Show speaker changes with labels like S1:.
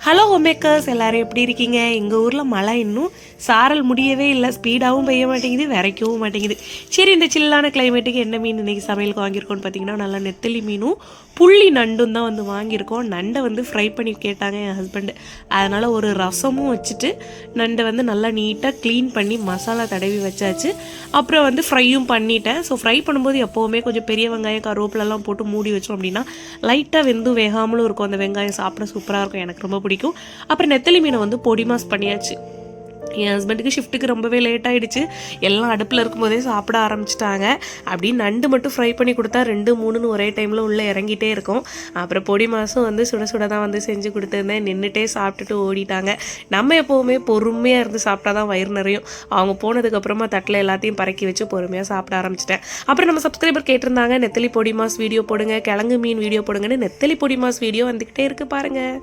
S1: Hello homemakers, எல்லோரும் எப்படி இருக்கீங்க? எங்கள் ஊரில் மழை இன்னும் சாரல் முடியவே இல்லை. ஸ்பீடாகவும் பெய்ய மாட்டேங்குது, விரைக்கவும் மாட்டேங்குது. சரி, இந்த சில்லான கிளைமேட்டுக்கு என்ன மீன் இன்றைக்கி சமையலுக்கு வாங்கியிருக்கோன்னு பார்த்தீங்கன்னா, நல்லா நெத்தலி மீனும் புள்ளி நண்டும் தான் வந்து வாங்கியிருக்கோம். நண்டை வந்து ஃப்ரை பண்ணி கேட்டாங்க என் ஹஸ்பண்டு. அதனால் ஒரு ரசமும் வச்சுட்டு நண்டை வந்து நல்லா நீட்டாக க்ளீன் பண்ணி மசாலா தடவி வச்சாச்சு. அப்புறம் வந்து ஃப்ரையும் பண்ணிட்டேன். ஸோ ஃப்ரை பண்ணும்போது எப்போவுமே கொஞ்சம் பெரிய வெங்காயம் கருவேப்பிலெல்லாம் போட்டு மூடி வச்சோம் அப்படின்னா லைட்டாக வெந்தும் வேகாமலும் இருக்கும். அந்த வெங்காயம் சாப்பிட சூப்பராக இருக்கும், எனக்கு ரொம்ப பிடிக்கும். அப்புறம் நெத்தலி மீனை வந்து பொடி மாஸ் பண்ணியாச்சு. என் ஹஸ்பண்டுக்கு ஷிஃப்ட்டுக்கு ரொம்பவே லேட் ஆகிடுச்சு. எல்லாம் அடுப்பில் இருக்கும்போதே சாப்பிட ஆரம்பிச்சிட்டாங்க. அப்படின்னு நண்டு மட்டும் ஃப்ரை பண்ணி கொடுத்தா 2-3ன்னு ஒரே டைமில் உள்ளே இறங்கிட்டே இருக்கும். அப்புறம் பொடி மாதம் வந்து சுட சுட தான் வந்து செஞ்சு கொடுத்துருந்தேன். நின்றுட்டே சாப்பிட்டுட்டு ஓடிட்டாங்க. நம்ம எப்போவுமே பொறுமையாக இருந்து சாப்பிட்டா தான் வயிறு நிறையும். அவங்க போனதுக்கப்புறமா தட்டில் எல்லாத்தையும் பறக்கி வச்சு பொறுமையாக சாப்பிட ஆரம்பிச்சிட்டேன். அப்புறம் நம்ம சப்ஸ்கிரைபர் கேட்டிருந்தாங்க, நெத்தலி பொடி மாஸ் வீடியோ போடுங்க, கிழங்கு மீன் வீடியோ போடுங்கன்னு. நெத்தலி பொடி மாஸ் வீடியோ வந்துக்கிட்டே இருக்குது பாருங்கள்.